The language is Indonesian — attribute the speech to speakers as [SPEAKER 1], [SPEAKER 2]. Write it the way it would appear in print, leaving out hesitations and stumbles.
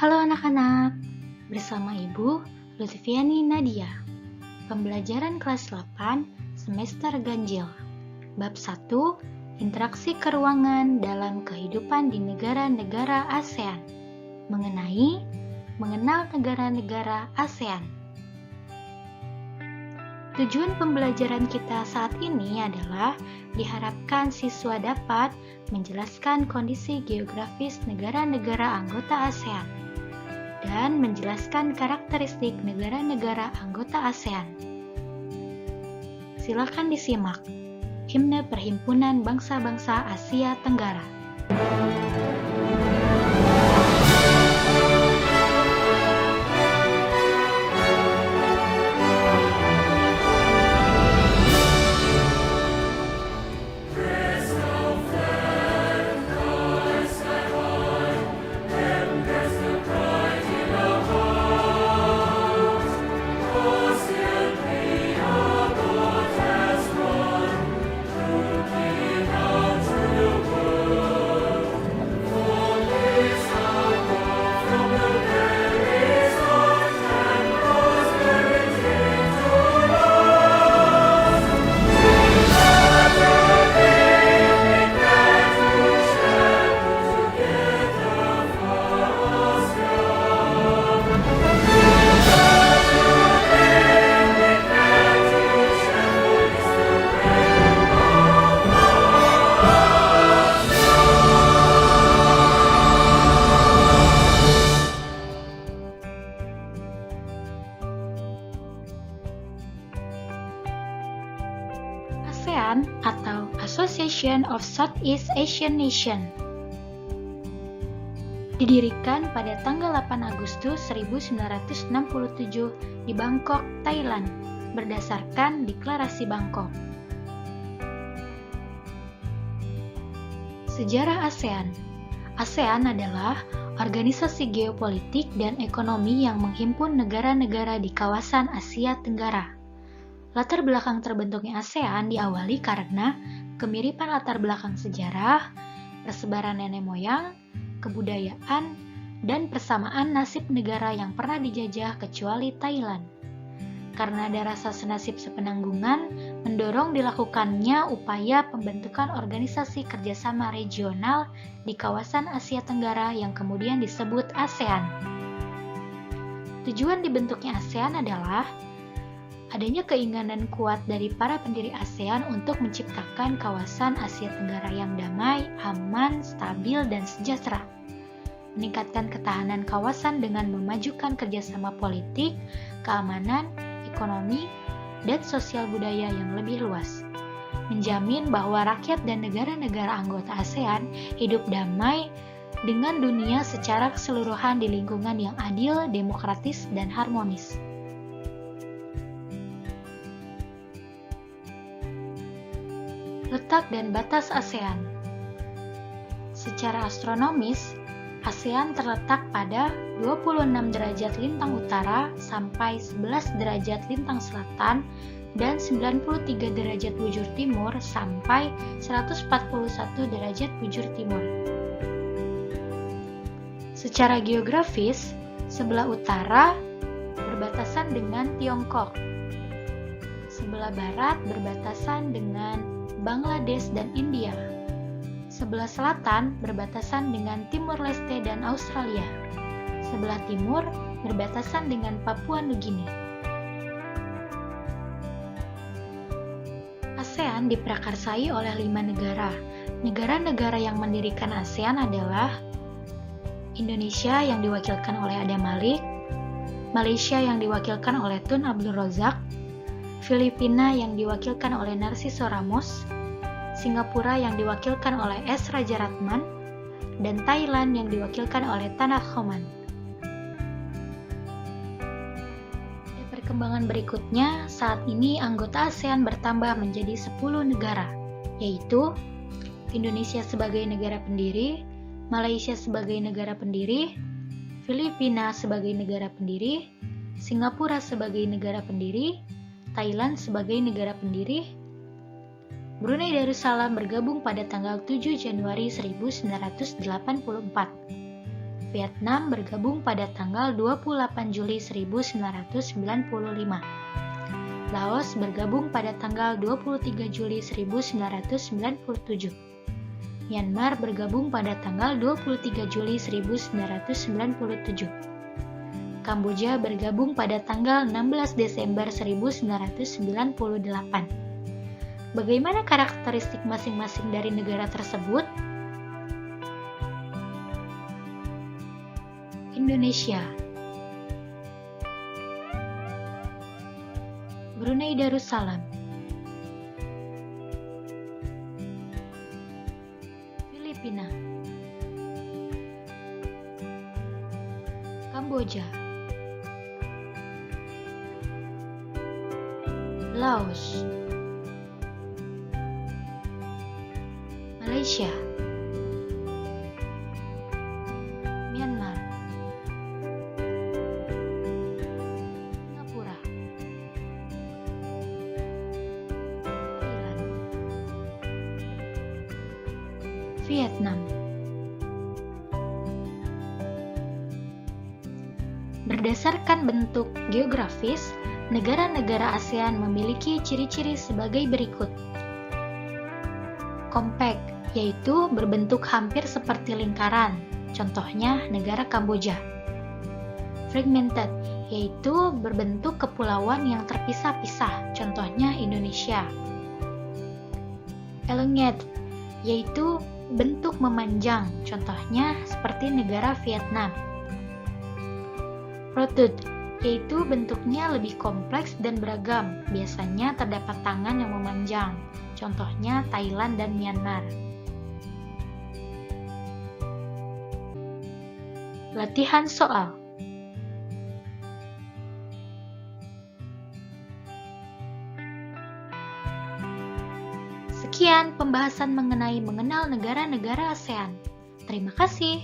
[SPEAKER 1] Halo anak-anak, bersama Ibu Lutfiani Nadia. Pembelajaran kelas 8 semester ganjil. Bab 1, interaksi keruangan dalam kehidupan di negara-negara ASEAN. Mengenal negara-negara ASEAN. Tujuan pembelajaran kita saat ini adalah diharapkan siswa dapat menjelaskan kondisi geografis negara-negara anggota ASEAN dan menjelaskan karakteristik negara-negara anggota ASEAN. Silakan disimak Himne Perhimpunan Bangsa-Bangsa Asia Tenggara. ASEAN atau Association of Southeast Asian Nations didirikan pada tanggal 8 Agustus 1967 di Bangkok, Thailand, berdasarkan Deklarasi Bangkok. Sejarah ASEAN. ASEAN adalah organisasi geopolitik dan ekonomi yang menghimpun negara-negara di kawasan Asia Tenggara. Latar belakang terbentuknya ASEAN diawali karena kemiripan latar belakang sejarah, persebaran nenek moyang, kebudayaan, dan persamaan nasib negara yang pernah dijajah kecuali Thailand. Karena ada rasa senasib sepenanggungan, mendorong dilakukannya upaya pembentukan organisasi kerjasama regional di kawasan Asia Tenggara yang kemudian disebut ASEAN. Tujuan dibentuknya ASEAN adalah adanya keinginan kuat dari para pendiri ASEAN untuk menciptakan kawasan Asia Tenggara yang damai, aman, stabil, dan sejahtera. Meningkatkan ketahanan kawasan dengan memajukan kerjasama politik, keamanan, ekonomi, dan sosial budaya yang lebih luas. Menjamin bahwa rakyat dan negara-negara anggota ASEAN hidup damai dengan dunia secara keseluruhan di lingkungan yang adil, demokratis, dan harmonis. Letak dan batas ASEAN. Secara astronomis, ASEAN terletak pada 26 derajat lintang utara sampai 11 derajat lintang selatan dan 93 derajat bujur timur sampai 141 derajat bujur timur. Secara geografis, sebelah utara berbatasan dengan Tiongkok. Sebelah barat berbatasan dengan Bangladesh dan India. Sebelah selatan berbatasan dengan Timur Leste dan Australia. Sebelah timur berbatasan dengan Papua Nugini. ASEAN diprakarsai oleh 5 negara. Negara-negara yang mendirikan ASEAN adalah Indonesia yang diwakilkan oleh Adam Malik, Malaysia yang diwakilkan oleh Tun Abdul Razak, Filipina yang diwakilkan oleh Narciso Ramos, Singapura yang diwakilkan oleh S. Rajaratnam, dan Thailand yang diwakilkan oleh Tan Homan. Pada perkembangan berikutnya, saat ini anggota ASEAN bertambah menjadi 10 negara, yaitu Indonesia sebagai negara pendiri, Malaysia sebagai negara pendiri, Filipina sebagai negara pendiri, Singapura sebagai negara pendiri, Thailand sebagai negara pendiri, Brunei Darussalam bergabung pada tanggal 7 Januari 1984. Vietnam bergabung pada tanggal 28 Juli 1995. Laos bergabung pada tanggal 23 Juli 1997. Myanmar bergabung pada tanggal 23 Juli 1997. Kamboja bergabung pada tanggal 16 Desember 1998. Bagaimana karakteristik masing-masing dari negara tersebut? Indonesia, Brunei Darussalam, Filipina, Kamboja, Laos, Malaysia, Myanmar, Singapura, Thailand, Vietnam. Berdasarkan bentuk geografis, negara-negara ASEAN memiliki ciri-ciri sebagai berikut. Compact, yaitu berbentuk hampir seperti lingkaran, contohnya negara Kamboja. Fragmented, yaitu berbentuk kepulauan yang terpisah-pisah, contohnya Indonesia. Elongate, yaitu bentuk memanjang, contohnya seperti negara Vietnam. Protrude, yaitu bentuknya lebih kompleks dan beragam, biasanya terdapat tangan yang memanjang, contohnya Thailand dan Myanmar. Latihan soal. Sekian pembahasan mengenal negara-negara ASEAN. Terima kasih.